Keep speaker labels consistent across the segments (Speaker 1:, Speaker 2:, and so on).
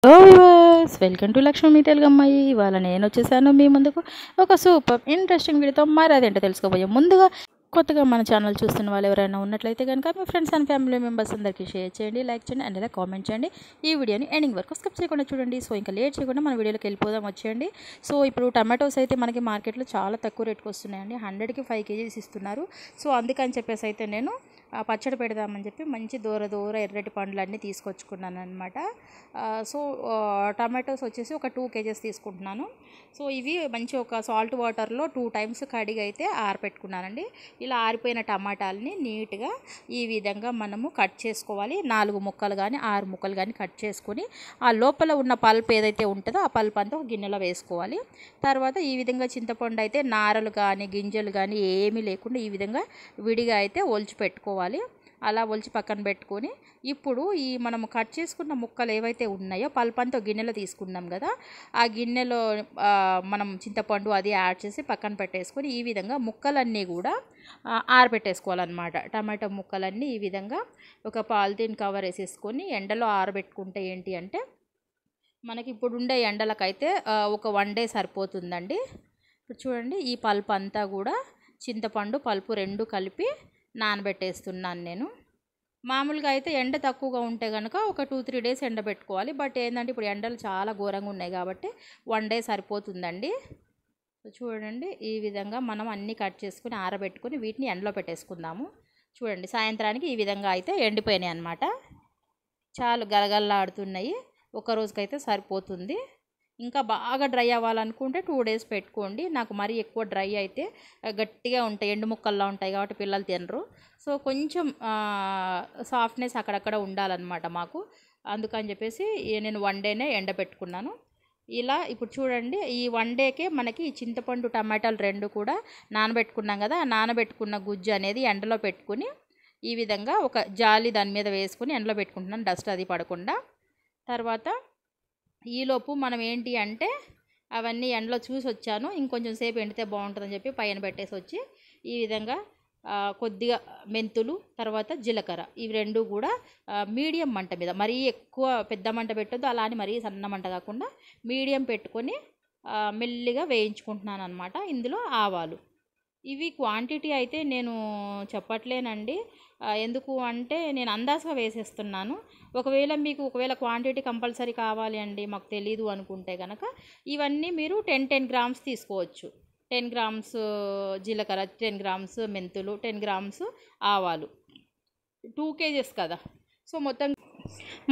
Speaker 1: Hello viewers, welcome to Lakshmi Telugu అమ్మాయి. ఇవాళ నేను వచ్చేసాను మీ ముందుకు ఒక సూపర్ ఇంట్రెస్టింగ్ వీడియోతో. మరి అదేంటో తెలుసుకోబోయే ముందుగా కొత్తగా మన ఛానల్ చూస్తున్న వాళ్ళు ఎవరైనా ఉన్నట్లయితే కనుక మీ ఫ్రెండ్స్ అండ్ ఫ్యామిలీ మెంబర్స్ అందరికీ షేర్ చేయండి, లైక్ చేయండి, అండ్ అలా కామెంట్ చేయండి. ఈ వీడియోని ఎండింగ్ వరకు స్కిప్ చేయకుండా చూడండి. సో ఇంకా లేట్ చేయకుండా మన వీడియోలోకి వెళ్ళిపోదాం, వచ్చేయండి. సో ఇప్పుడు టమాటోస్ అయితే మనకి మార్కెట్లో చాలా తక్కువ రేట్కి వస్తున్నాయండి. 100కి 5 కేజీస్ ఇస్తున్నారు. సో అందుకని చెప్పేసి అయితే నేను పచ్చడి పెడదామని చెప్పి మంచి దూర ఎర్రటి పండ్లన్నీ తీసుకొచ్చుకున్నాను అనమాట. సో టమాటోస్ వచ్చేసి ఒక 2 కేజెస్ తీసుకుంటున్నాను. సో ఇవి మంచి ఒక సాల్ట్ వాటర్లో 2 టైమ్స్ కడిగి అయితే ఆరపెట్టుకున్నానండి. ఇలా ఆరిపోయిన టమాటాలని నీట్గా ఈ విధంగా మనము కట్ చేసుకోవాలి. 4 ముక్కలు కానీ 6 ముక్కలు కానీ కట్ చేసుకొని ఆ లోపల ఉన్న పల్ప్ ఏదైతే ఉంటుందో ఆ పల్ప్ అంతా ఒక గిన్నెలో వేసుకోవాలి. తర్వాత ఈ విధంగా చింతపండు అయితే నారలు కానీ గింజలు కానీ ఏమీ లేకుండా ఈ విధంగా విడిగా అయితే ఒలిచి పెట్టుకోవాలి. అలా ఒలిచి పక్కన పెట్టుకొని ఇప్పుడు ఈ మనము కట్ చేసుకున్న ముక్కలు ఏవైతే ఉన్నాయో పల్ప్ అంతా గిన్నెలో తీసుకున్నాం కదా, ఆ గిన్నెలో మనం చింతపండు అది యాడ్ చేసి పక్కన పెట్టేసుకొని ఈ విధంగా ముక్కలన్నీ కూడా ఆరబెట్టేసుకోవాలన్నమాట. టమాటో ముక్కలన్నీ ఈ విధంగా ఒక పాలిథిన్ కవర్ వేసేసుకొని ఎండలో ఆరబెట్టుకుంటే ఏంటి అంటే మనకి ఇప్పుడు ఉండే ఎండలకైతే ఒక 1 డే సరిపోతుందండి. ఇప్పుడు చూడండి, ఈ పల్ప్ అంతా కూడా చింతపండు పల్పు 2 కలిపి నానబెట్టేస్తున్నాను నేను. మామూలుగా అయితే ఎండ తక్కువగా ఉంటే కనుక ఒక 2-3 డేస్ ఎండబెట్టుకోవాలి. బట్ ఏంటంటే ఇప్పుడు ఎండలు చాలా ఘోరంగా ఉన్నాయి కాబట్టి 1 డే సరిపోతుందండి. చూడండి, ఈ విధంగా మనం అన్నీ కట్ చేసుకుని ఆరబెట్టుకుని వీటిని ఎండలో పెట్టేసుకుందాము. చూడండి, సాయంత్రానికి ఈ విధంగా అయితే ఎండిపోయినాయి అన్నమాట. చాలు గలగల్లాడుతున్నాయి. ఒక రోజుకైతే సరిపోతుంది. ఇంకా బాగా డ్రై అవ్వాలనుకుంటే 2 డేస్ పెట్టుకోండి. నాకు మరీ ఎక్కువ డ్రై అయితే గట్టిగా ఉంటాయి, ఎండు ముక్కల్లా ఉంటాయి కాబట్టి పిల్లలు తినరు. సో కొంచెం సాఫ్ట్నెస్ అక్కడక్కడ ఉండాలన్నమాట మాకు. అందుకని చెప్పేసి నేను 1 డేనే ఎండబెట్టుకున్నాను. ఇలా ఇప్పుడు చూడండి, ఈ 1 డేకే మనకి చింతపండు టమాటాలు 2 కూడా నానబెట్టుకున్నాం కదా, ఆ నానబెట్టుకున్న గుజ్జు అనేది ఎండలో పెట్టుకుని ఈ విధంగా ఒక జాలి దాని మీద వేసుకుని ఎండలో పెట్టుకుంటున్నాను, డస్ట్ అది పడకుండా. తర్వాత ఈలోపు మనం ఏంటి అంటే అవన్నీ ఎండలో చూసి వచ్చాను, ఇంకొంచెం సేపు ఎండితే బాగుంటుందని చెప్పి పైన పెట్టేసి వచ్చి ఈ విధంగా కొద్దిగా మెంతులు, తర్వాత జీలకర్ర, ఇవి 2 కూడా మీడియం మంట మీద, మరీ ఎక్కువ పెద్ద మంట పెట్టొద్దు, అలా అని మరీ సన్న మంట కాకుండా మీడియం పెట్టుకొని మెల్లిగా వేయించుకుంటున్నాను అనమాట. ఇందులో ఆవాలు, ఇవి క్వాంటిటీ అయితే నేను చెప్పట్లేనండి, ఎందుకు అంటే నేను అందాజగా వేసేస్తున్నాను. ఒకవేళ క్వాంటిటీ కంపల్సరీ కావాలి అండి మాకు తెలీదు అనుకుంటే కనుక ఇవన్నీ మీరు 10 గ్రామ్స్ తీసుకోవచ్చు. 10 గ్రామ్స్ జీలకర్ర, 10 గ్రామ్స్ మెంతులు, 10 గ్రామ్స్ ఆవాలు, 2 కేజెస్ కదా, సో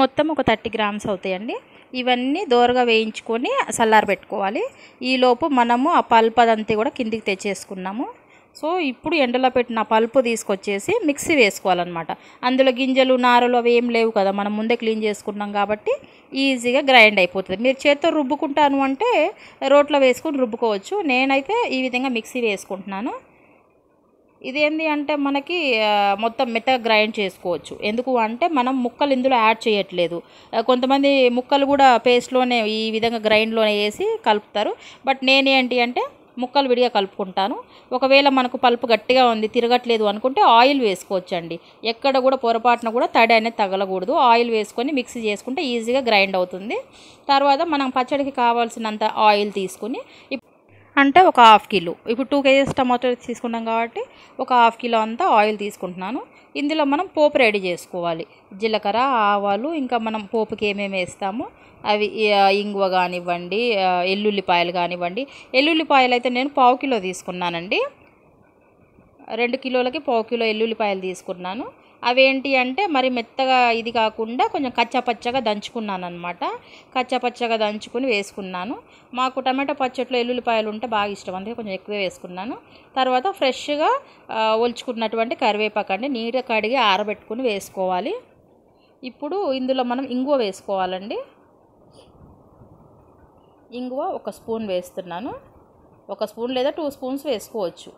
Speaker 1: మొత్తం ఒక 30 గ్రామ్స్ అవుతాయండి. ఇవన్నీ దోరగా వేయించుకొని చల్లారబెట్టుకోవాలి. ఈలోపు మనము ఆ పల్ప్ అదంతా కూడా కిందికి తెచ్చేసుకున్నాము. సో ఇప్పుడు ఎండలో పెట్టిన పల్పు తీసుకొచ్చేసి మిక్సీ వేసుకోవాలన్నమాట. అందులో గింజలు నారలు అవి ఏం లేవు కదా, మనం ముందే క్లీన్ చేసుకున్నాం కాబట్టి ఈజీగా గ్రైండ్ అయిపోతుంది. మీరు చేత్తో రుబ్బుకుంటాను అంటే రోట్లో వేసుకొని రుబ్బుకోవచ్చు. నేనైతే ఈ విధంగా మిక్సీ వేసుకుంటున్నాను. ఇదేంటి అంటే మనకి మొత్తం మెత్తగా గ్రైండ్ చేసుకోవచ్చు. ఎందుకు అంటే మనం ముక్కలు ఇందులో యాడ్ చేయట్లేదు. కొంతమంది ముక్కలు కూడా పేస్ట్లోనే ఈ విధంగా గ్రైండ్లోనే వేసి కలుపుతారు. బట్ నేనేంటి అంటే ముక్కలు విడిగా కలుపుకుంటాను. ఒకవేళ మనకు పల్పు గట్టిగా ఉంది, తిరగట్లేదు అనుకుంటే ఆయిల్ వేసుకోవచ్చండి. ఎక్కడ కూడా పొరపాటున కూడా తడి అనేది తగలకూడదు. ఆయిల్ వేసుకొని మిక్సీ చేసుకుంటే ఈజీగా గ్రైండ్ అవుతుంది. తర్వాత మనం పచ్చడికి కావాల్సినంత ఆయిల్ తీసుకుని అంటే ఒక 1/2 కిలో, ఇప్పుడు 2 కేజెస్ టమాటో తీసుకున్నాం కాబట్టి ఒక 1/2 కిలో అంతా ఆయిల్ తీసుకుంటున్నాను. ఇందులో మనం పోపు రెడీ చేసుకోవాలి. జీలకర్ర, ఆవాలు, ఇంకా మనం పోపుకి ఏమేమి వేస్తామో అవి ఇంగువ కానివ్వండి, ఎల్లుల్లిపాయలు కానివ్వండి. ఎల్లుల్లిపాయలు అయితే నేను 1/4 కిలో తీసుకున్నానండి. 2 కిలోలకి 1/4 కిలో ఎల్లుల్లిపాయలు తీసుకున్నాను. అవేంటి అంటే మరి మెత్తగా ఇది కాకుండా కొంచెం కచ్చాపచ్చగా దంచుకున్నాను అనమాట. కచ్చాపచ్చగా దంచుకుని వేసుకున్నాను. మాకు టమాటో పచ్చట్లో ఎల్లుల్లిపాయలు ఉంటే బాగా ఇష్టం, అందుకే కొంచెం ఎక్కువ వేసుకున్నాను. తర్వాత ఫ్రెష్గా ఒలుచుకున్నటువంటి కరివేపాకు అండి, నీట్గా కడిగి ఆరబెట్టుకుని వేసుకోవాలి. ఇప్పుడు ఇందులో మనం ఇంగువ వేసుకోవాలండి. ఇంగువ 1 స్పూన్ వేస్తున్నాను. 1 స్పూన్ లేదా 2 స్పూన్స్ వేసుకోవచ్చు.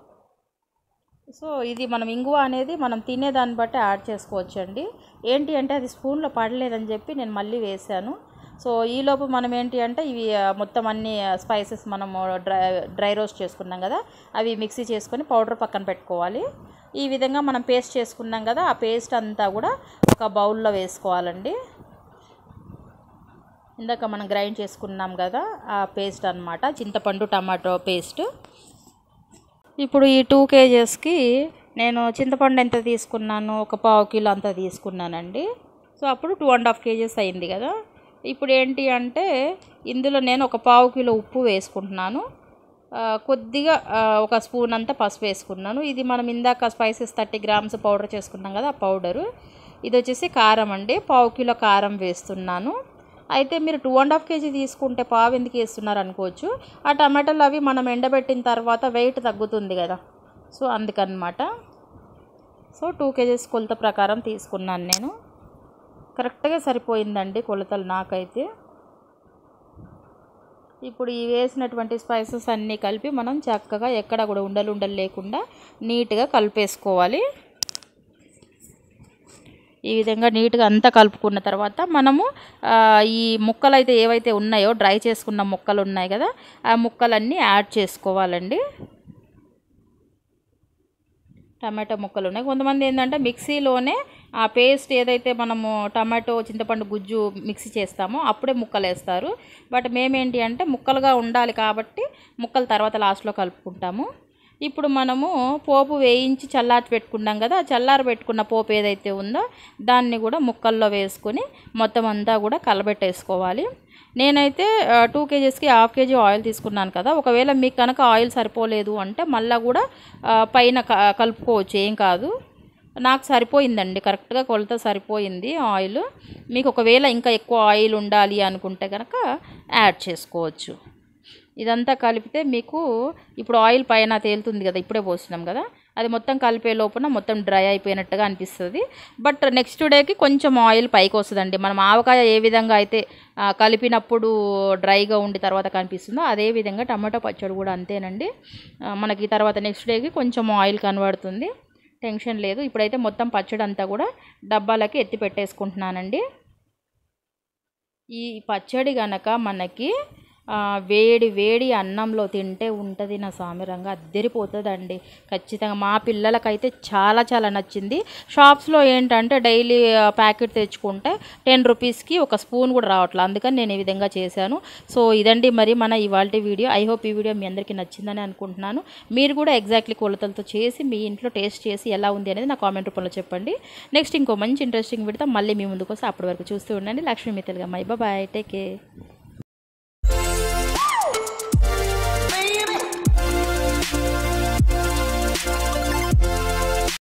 Speaker 1: సో ఇది మనం ఇంగువ అనేది మనం తినేదాన్ని బట్టి యాడ్ చేసుకోవచ్చు అండి. ఏంటి అంటే అది స్పూన్లో పడలేదని చెప్పి నేను మళ్ళీ వేసాను. సో ఈలోపు మనం ఏంటి అంటే ఇవి మొత్తం అన్ని స్పైసెస్ మనము డ్రై రోస్ట్ చేసుకున్నాం కదా, అవి మిక్సీ చేసుకొని పౌడర్ పక్కన పెట్టుకోవాలి. ఈ విధంగా మనం పేస్ట్ చేసుకున్నాం కదా, ఆ పేస్ట్ అంతా కూడా ఒక బౌల్లో వేసుకోవాలండి. ఇందాక మనం గ్రైండ్ చేసుకున్నాం కదా ఆ పేస్ట్ అన్నమాట, చింతపండు టమాటో పేస్ట్. ఇప్పుడు ఈ 2 kgsకి నేను చింతపండు ఎంత తీసుకున్నాను, ఒక పావు కిలో అంత తీసుకున్నానండి. సో అప్పుడు 2.5 kgs అయింది కదా. ఇప్పుడు ఏంటి అంటే ఇందులో నేను ఒక పావు కిలో ఉప్పు వేసుకుంటున్నాను, కొద్దిగా ఒక స్పూన్ అంతా పసుపు వేసుకున్నాను. ఇది మనం ఇందాక స్పైసెస్ 30 grams పౌడర్ చేసుకున్నాం కదా ఆ పౌడరు. ఇది వచ్చేసి కారం అండి, పావు కిలో కారం వేస్తున్నాను. అయితే మీరు 2.5 kg తీసుకుంటే పావు ఎందుకు వేస్తున్నారు అనుకోవచ్చు. ఆ టమాటాలు అవి మనం ఎండబెట్టిన తర్వాత వెయిట్ తగ్గుతుంది కదా, సో అందుకనమాట. సో 2 kgs కొలత ప్రకారం తీసుకున్నాను నేను. కరెక్ట్గా సరిపోయిందండి కొలతలు నాకైతే. ఇప్పుడు ఈ వేసినటువంటి స్పైసెస్ అన్నీ కలిపి మనం చక్కగా ఎక్కడ కూడా ఉండలు లేకుండా నీట్గా కలిపేసుకోవాలి. ఈ విధంగా నీట్గా అంతా కలుపుకున్న తర్వాత మనము ఈ ముక్కలు అయితే ఏవైతే ఉన్నాయో డ్రై చేసుకున్న ముక్కలు ఉన్నాయి కదా ఆ ముక్కలన్నీ యాడ్ చేసుకోవాలండి. టమాటో ముక్కలు ఉన్నాయి. కొంతమంది ఏంటంటే మిక్సీలోనే ఆ పేస్ట్ ఏదైతే మనము టమాటో చింతపండు గుజ్జు మిక్సీ చేస్తామో అప్పుడే ముక్కలు వేస్తారు. బట్ మేమేంటి అంటే ముక్కలుగా ఉండాలి కాబట్టి ముక్కలు తర్వాత లాస్ట్లో కలుపుకుంటాము. ఇప్పుడు మనము పోపు వేయించి చల్లారి పెట్టుకున్నాం కదా, ఆ చల్లారి పెట్టుకున్న పోపు ఏదైతే ఉందో దాన్ని కూడా ముక్కల్లో వేసుకొని మొత్తం అంతా కూడా కలబెట్టేసుకోవాలి. నేనైతే 2 kgsకి 1/2 kg ఆయిల్ తీసుకున్నాను కదా. ఒకవేళ మీకు కనుక ఆయిల్ సరిపోలేదు అంటే మళ్ళీ కూడా పైన కలుపుకోవచ్చు, ఏం కాదు. నాకు సరిపోయిందండి, కరెక్ట్గా కొలత సరిపోయింది ఆయిల్. మీకు ఒకవేళ ఇంకా ఎక్కువ ఆయిల్ ఉండాలి అనుకుంటే కనుక యాడ్ చేసుకోవచ్చు. ఇదంతా కలిపితే మీకు ఇప్పుడు ఆయిల్ పైన తేలుతుంది కదా, ఇప్పుడే పోసినాం కదా, అది మొత్తం కలిపే లోపల మొత్తం డ్రై అయిపోయినట్టుగా అనిపిస్తుంది. బట్ నెక్స్ట్ డేకి కొంచెం ఆయిల్ పైకి వస్తుందండి. మనం ఆవకాయ ఏ విధంగా అయితే కలిపినప్పుడు డ్రైగా ఉండి తర్వాత కనిపిస్తుందో అదేవిధంగా టమాటో పచ్చడి కూడా అంతేనండి. మనకి తర్వాత నెక్స్ట్ డేకి కొంచెం ఆయిల్ కనబడుతుంది, టెన్షన్ లేదు. ఇప్పుడైతే మొత్తం పచ్చడి అంతా కూడా డబ్బాలకి ఎత్తి పెట్టేసుకుంటున్నానండి. ఈ పచ్చడి గనక మనకి వేడి వేడి అన్నంలో తింటే ఉంటుంది నా సామిరంగా అద్దరిపోతుందండి ఖచ్చితంగా. మా పిల్లలకైతే చాలా చాలా నచ్చింది. షాప్స్లో ఏంటంటే డైలీ ప్యాకెట్ తెచ్చుకుంటే 10 రూపీస్కి ఒక స్పూన్ కూడా రావట్లేదు, అందుకని నేను ఈ విధంగా చేశాను. సో ఇదండి మరి మన ఇవాల్టి వీడియో. ఐ హోప్ ఈ వీడియో మీ అందరికీ నచ్చిందని అనుకుంటున్నాను. మీరు కూడా ఎగ్జాక్ట్లీ కొలతలతో చేసి మీ ఇంట్లో టేస్ట్ చేసి ఎలా ఉంది అనేది నా కామెంట్ రూపంలో చెప్పండి. నెక్స్ట్ ఇంకో మంచి ఇంట్రెస్టింగ్ వీడియోతో మళ్ళీ మీ ముందుకు వస్తే అప్పటి వరకు చూస్తూ ఉండండి. లక్ష్మీ మీ తెలుగమ్మాయి. Bye, take care.